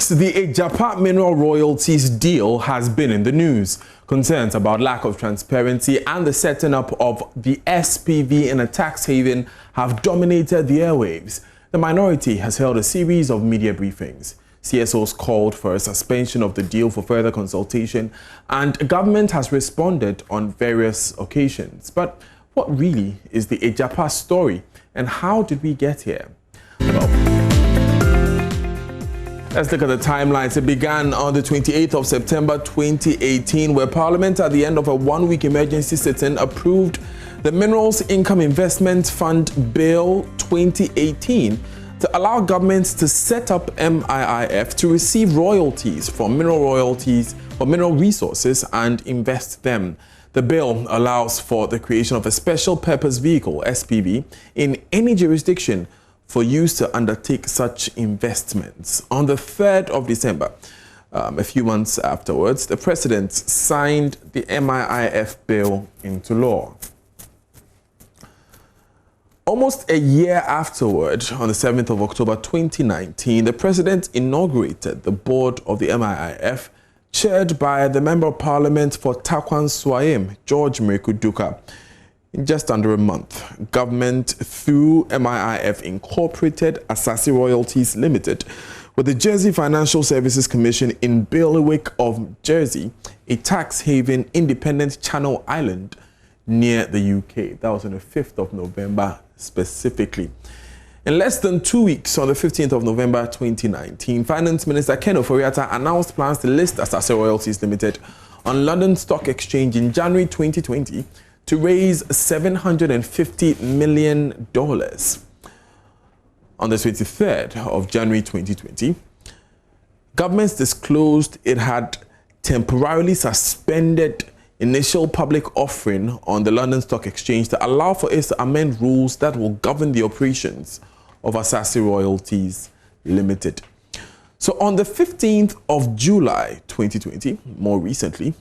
The Agyapa mineral royalties deal has been in the news. Concerns about lack of transparency and the setting up of the SPV in a tax haven have dominated the airwaves. The minority has held a series of media briefings. CSOs called for a suspension of the deal for further consultation, and government has responded on various occasions. But what really is the Agyapa story, and how did we get here? Well, let's look at the timelines. It began on the 28th of September 2018, where Parliament, at the end of a one-week emergency sitting, approved the Minerals Income Investment Fund Bill 2018 to allow governments to set up MIIF to receive royalties from mineral resources and invest them. The bill allows for the creation of a special purpose vehicle, SPV, in any jurisdiction for use to undertake such investments. On the 3rd of December, a few months afterwards, the President signed the MIIF bill into law. Almost a year afterward, on the 7th of October 2019, the President inaugurated the board of the MIIF, chaired by the Member of Parliament for Takwan Swayim, George Mekuduka. In just under a month, government, through MIIF, incorporated Asase Royalties Limited with the Jersey Financial Services Commission in Bailiwick of Jersey, a tax haven independent Channel Island near the UK. That was on the 5th of November specifically. In less than 2 weeks, on the 15th of November 2019, Finance Minister Ken Ofori-Atta announced plans to list Asase Royalties Limited on London Stock Exchange in January 2020 to raise $750 million. On the 23rd of January 2020, governments disclosed it had temporarily suspended initial public offering on the London Stock Exchange to allow for it to amend rules that will govern the operations of Asase Royalties Limited. So on the 15th of July 2020, more recently,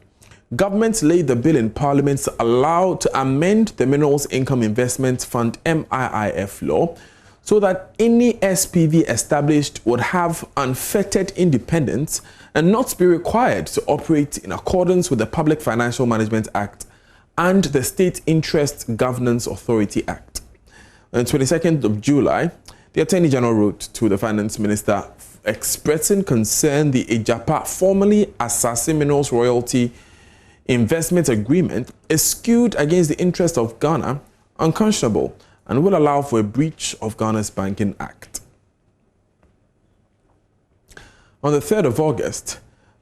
government laid the bill in Parliament to allow to amend the Minerals Income Investment Fund MIIF law so that any SPV established would have unfettered independence and not be required to operate in accordance with the Public Financial Management Act and the State Interest Governance Authority Act. On the 22nd of July, the Attorney General wrote to the Finance Minister expressing concern the Agyapa, formerly Asase Minerals Royalty Investment Agreement, is skewed against the interest of Ghana, unconscionable, and will allow for a breach of Ghana's Banking Act. On the 3rd of August,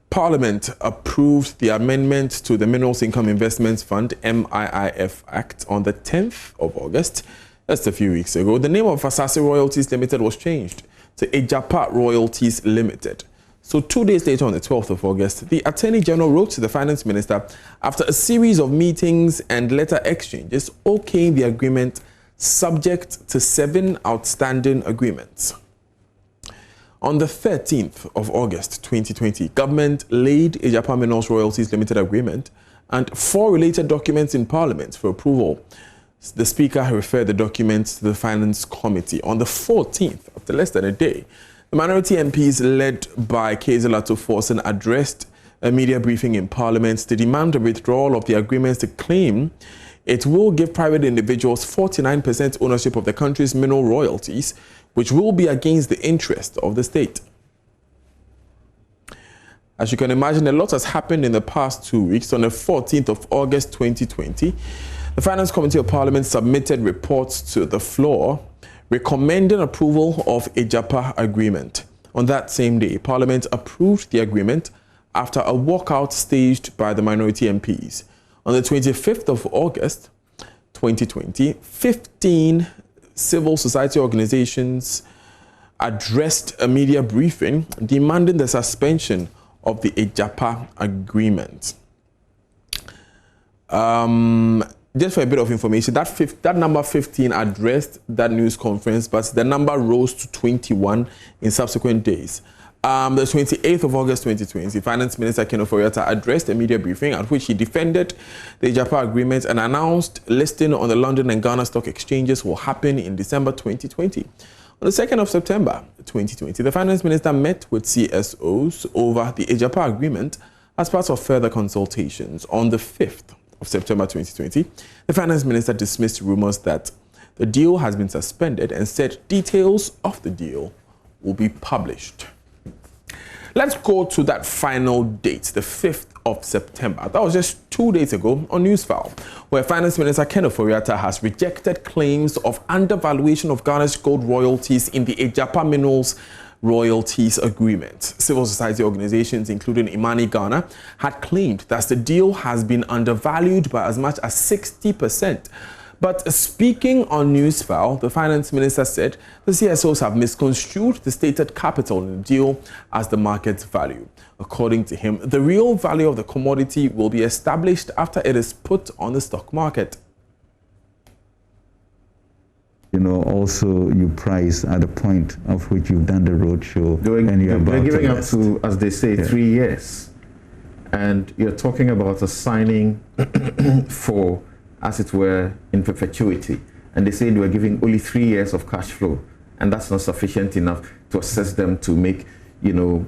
Parliament approved the amendment to the Minerals Income Investments Fund MIIF Act. On the 10th of August, just a few weeks ago, the name of Asase Royalties Limited was changed to Agyapa Royalties Limited. So 2 days later, on the 12th of August, the Attorney General wrote to the Finance Minister after a series of meetings and letter exchanges, okaying the agreement subject to 7 outstanding agreements. On the 13th of August 2020, government laid Agyapa Minerals Royalties Limited agreement and 4 related documents in Parliament for approval. The Speaker referred the documents to the Finance Committee. On the 14th, after less than a day, the minority MPs led by Kezelato Forson addressed a media briefing in Parliament to demand the withdrawal of the agreements, to claim it will give private individuals 49% ownership of the country's mineral royalties, which will be against the interest of the state. As you can imagine, a lot has happened in the past 2 weeks. On the 14th of August 2020, the Finance Committee of Parliament submitted reports to the floor recommending approval of Agyapa agreement. On that same day, Parliament approved the agreement after a walkout staged by the minority MPs. On the 25th of August 2020, 15 civil society organizations addressed a media briefing demanding the suspension of the Agyapa agreement. Just for a bit of information, that number 15 addressed that news conference, but the number rose to 21 in subsequent days. The 28th of August 2020, Finance Minister Ken Ofori-Atta addressed a media briefing at which he defended the Agyapa agreement and announced listing on the London and Ghana stock exchanges will happen in December 2020. On the 2nd of September 2020, the Finance Minister met with CSOs over the Agyapa agreement as part of further consultations. On the 5th of September 2020, the Finance Minister dismissed rumors that the deal has been suspended and said details of the deal will be published. Let's go to that final date, the 5th of September. That was just 2 days ago on Newsfile, where Finance Minister Ken Ofori-Atta has rejected claims of undervaluation of Ghana's gold royalties in the Agyapa Minerals Royalties Agreement. Civil society organizations, including Imani Ghana, had claimed that the deal has been undervalued by as much as 60%. But speaking on Newsfile, the Finance Minister said the CSOs have misconstrued the stated capital in the deal as the market's value. According to him, the real value of the commodity will be established after it is put on the stock market. You know, also you price at the point of which you've done the roadshow. And you're giving up to, as they say, 3 years. And you're talking about a signing for, as it were, in perpetuity. And they say they were giving only 3 years of cash flow. And that's not sufficient enough to assess them to make, you know,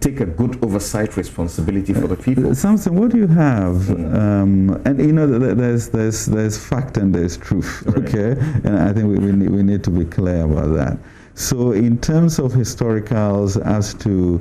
take a good oversight responsibility for the people. Samson, what do you have? And you know, there's fact and there's truth, right. Okay? And I think we need to be clear about that. So in terms of historicals as to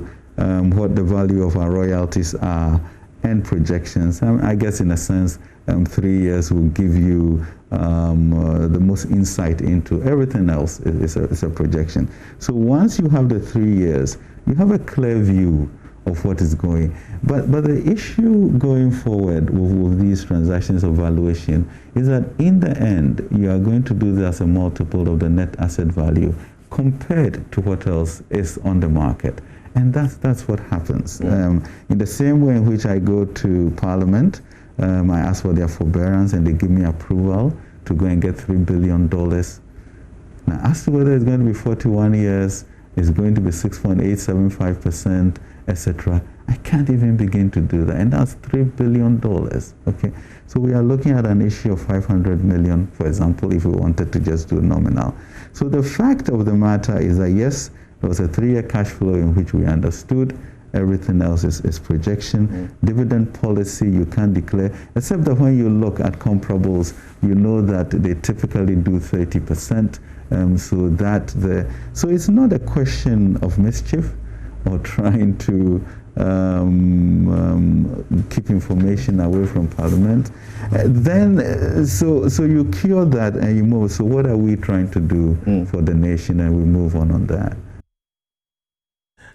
what the value of our royalties are and projections, I guess in a sense 3 years will give you the most insight into everything else. Is a projection. So once you have the 3 years, you have a clear view of what is going. But the issue going forward with these transactions of valuation is that in the end, you are going to do this as a multiple of the net asset value compared to what else is on the market. And that's what happens. Yeah. In the same way in which I go to Parliament, I ask for their forbearance and they give me approval to go and get $3 billion. Now, as to whether it's going to be 41 years, it's going to be 6.875%, etc. I can't even begin to do that. And that's $3 billion, okay? So we are looking at an issue of 500 million, for example, if we wanted to just do nominal. So the fact of the matter is that, yes, there was a 3-year cash flow in which we understood. Everything else is projection. Dividend policy, you can't declare, except that when you look at comparables, you know that they typically do 30%. So it's not a question of mischief or trying to keep information away from Parliament. So you cure that and you move. So what are we trying to do for the nation, and we move on that.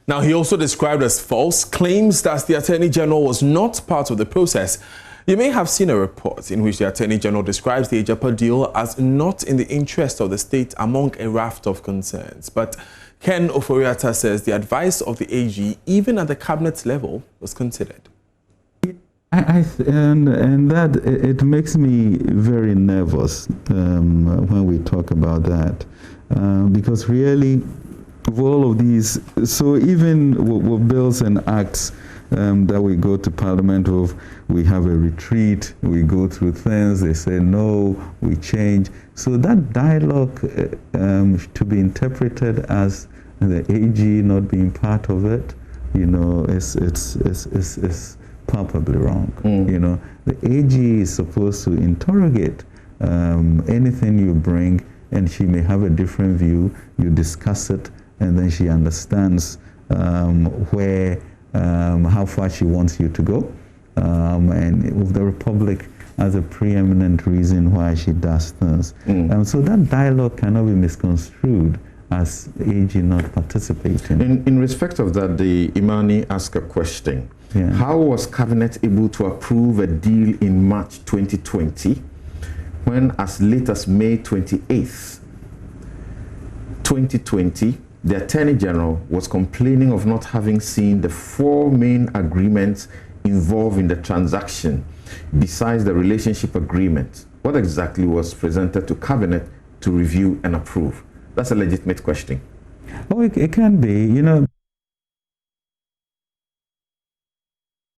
Now, he also described as false claims that the Attorney General was not part of the process. You may have seen a report in which the Attorney General describes the Agyapa deal as not in the interest of the state among a raft of concerns. But Ken Ofori-Atta says the advice of the AG, even at the cabinet level, was considered. And that it makes me very nervous when we talk about that, because really, of all of these, so even with bills and acts that we go to Parliament with, we have a retreat, we go through things, they say no, we change. So that dialogue to be interpreted as the AG not being part of it, you know, it's palpably wrong. You know, the AG is supposed to interrogate anything you bring, and she may have a different view, you discuss it, and then she understands how far she wants you to go, and with the Republic as a preeminent reason why she does things. So that dialogue cannot be misconstrued as AG not participating. In respect of that, the Imani asked a question. Yeah. How was Cabinet able to approve a deal in March 2020 when as late as May 28th, 2020, the Attorney General was complaining of not having seen the 4 main agreements involved in the transaction, besides the relationship agreement? What exactly was presented to Cabinet to review and approve? That's a legitimate question. Oh, it can be, you know.